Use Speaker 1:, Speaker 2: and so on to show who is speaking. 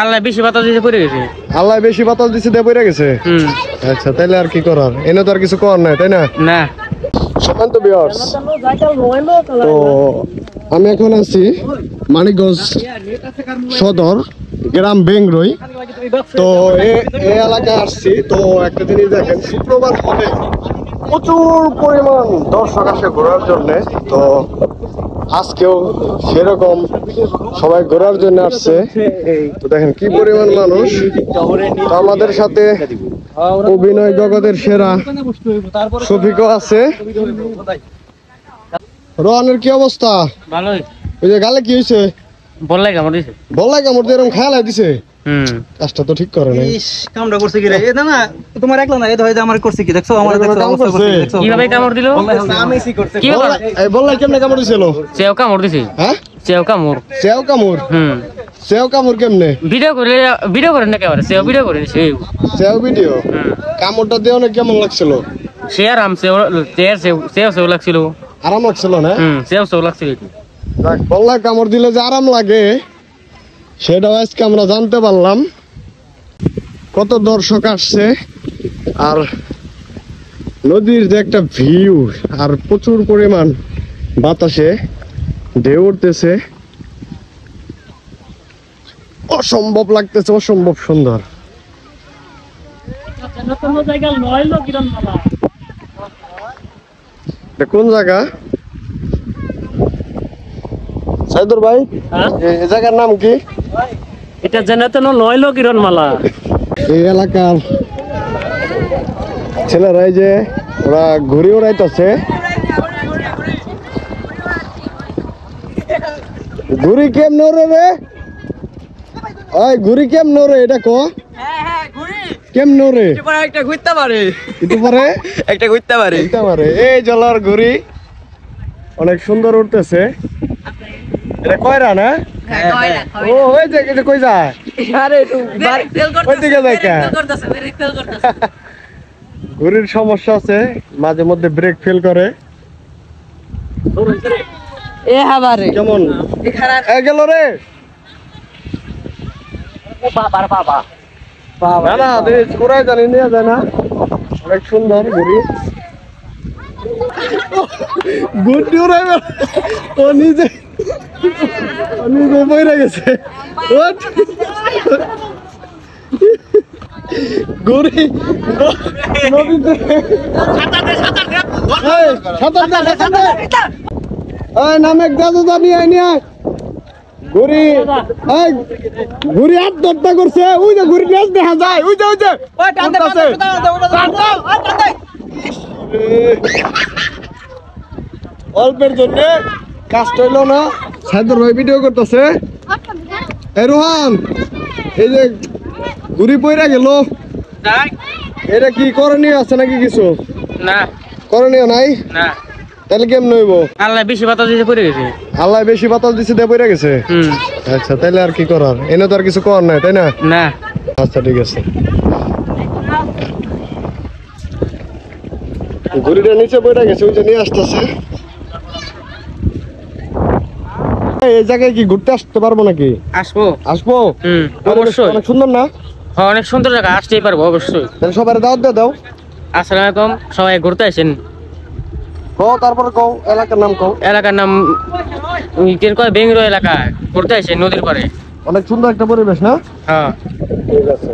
Speaker 1: আল্লাহ বেশি বাতাস দিতে পড়ে গেছে।
Speaker 2: আল্লাহ বেশি বাতাস দিছে দিয়ে পড়ে গেছে। আচ্ছা তাহলে আর কি করার, এনে তো আর কিছু করার নাই তাই না?
Speaker 1: না
Speaker 2: সম্মানিত ভিউয়ার্স, তো আমি এখন আছি মানিকগঞ্জ সদর গ্রাম বেংরই। তো এই এলাকায় আসছি। তো একটা জিনিস দেখেন, শুক্রবার হলে প্রচুর পরিমাণ দর্শক আসে ঘোরার জন্য। তো আজকেও সেরকম সবাই ঘোরার জন্য আসছে। তো দেখেন কি পরিমাণ মানুষ। তো আমাদের সাথে অভিনয় জগতের সেরা শফিকও আছে। রোহানের কি অবস্থা?
Speaker 1: ভালোই।
Speaker 2: ওই যে গালে কি হয়েছে?
Speaker 1: বললাই কামড় দিছে।
Speaker 2: বললাই কামড় দিয়ে এরকম খেয়াল দিছে। কাজটা তো ঠিক করে নাই।
Speaker 3: কামড়া করছে কি রে? এ না তোমার একলা না, এ ধরে আমার করছে কি দেখছো? আমার দেখছো
Speaker 1: কিভাবে কামড় দিল?
Speaker 3: আমিই করছে।
Speaker 1: কি ব্যাপার?
Speaker 2: এই বললাই কেমনে কামড় দিছিল?
Speaker 1: সেও কামড় দিছে।
Speaker 2: হ্যাঁ
Speaker 1: সেও কামড়।
Speaker 2: সেও কামড়? সেও কামড় কেমনে?
Speaker 1: ভিডিও করেন না কেমন? সেও ভিডিও করেন।
Speaker 2: সেও ভিডিও? কামড়টা দিয়ে অনেক কেমন লাগছিল?
Speaker 1: সে আরাম সেও লাগছিল।
Speaker 2: আরাম লাগছিল না?
Speaker 1: সেও লাগছিল।
Speaker 2: বললাই কামড় দিলে যে আরাম লাগে সেটাও আজকে আমরা জানতে পারলাম। কত দর্শক আসছে, আর নদীর যে একটা ভিউ, আর প্রচুর পরিমাণ বাতাসে ঢেউ উঠতেছে, অসম্ভব লাগতেছে, অসম্ভব সুন্দর। কোন জায়গা সাইদুর ভাই? এই জায়গার নাম কি?
Speaker 1: এটা জানাতে নয় লোক কিরণমালা।
Speaker 2: এই এলাকার ছেলেরাই যে ওরা ঘুরে উড়াইতেছে। ঘুরি কেম নরে রে? ওই ঘুরি কেম নরে এটা কো? কেম নরে?
Speaker 3: একটা ঘুরতে পারে,
Speaker 2: একটু পরে
Speaker 3: একটা ঘুরতে পারে।
Speaker 2: এই জলার ঘুরি অনেক সুন্দর উঠতেছে। এটা কয়রা না? ও ওই যে এটা কই যায়?
Speaker 3: আরে একটু
Speaker 2: ওইদিকে যায় কে? ঘুরির সমস্যা আছে, মাঝে মধ্যে ব্রেক ফেল করে।
Speaker 3: এ হাবারে
Speaker 2: কেমন গেল রে? না না ঘুরাই জানি নিয়ে যায় না। অনেক সুন্দর ঘুরি। ঘুরটি উড়াই ও নিজে বইরা গেছে। ঘুরি নদীতে নামে দাদু জানি আইনি ঘুরি ঘুরি আত্মহত্যা করছে। ওই যে ঘুরি লেজ দেখা যায়, ওই যে অল্পের জন্য কাজ হইল না। সাইদুর ভাই ভিডিও করতেছে। এই রোহান, এই যে ঘুরি পইরা গেল, এটা কি করণীয় আছে নাকি কিছু?
Speaker 1: না
Speaker 2: করণীয় নাই।
Speaker 1: না
Speaker 2: তাহলে কেমন হইব?
Speaker 1: আল্লাহ বেশি বাতাস দিতে পড়ে গেছে।
Speaker 2: আল্লাহ বেশি বাতাস দিছে দিয়ে পড়ে গেছে। আচ্ছা তাহলে আর কি করার, এনে তো আর কিছু করার নাই তাই না?
Speaker 1: না
Speaker 2: আচ্ছা ঠিক আছে। ঘুরিটা নিচে পড়ে গেছে, ওই যে নিয়ে আসতেছে। এই জায়গায় কি ঘুরতে আসতে পারবো নাকি?
Speaker 1: আসবো।
Speaker 2: আসবো
Speaker 1: অবশ্যই।
Speaker 2: অনেক সুন্দর না?
Speaker 1: হ্যাঁ অনেক সুন্দর জায়গা, আসতেই পারবো অবশ্যই।
Speaker 2: তাহলে সবাই দাওয়াত দিয়ে দাও।
Speaker 1: আসসালামু আলাইকুম, সবাই ঘুরতে আসেন।
Speaker 2: কও তারপরে কও এলাকার নাম কও।
Speaker 1: এলাকার নাম বেংরো এলাকা, ঘুরতে আসেন নদীর পারে।
Speaker 2: অনেক সুন্দর একটা পরিবেশ না?
Speaker 1: হ্যাঁ
Speaker 2: ঠিক আছে।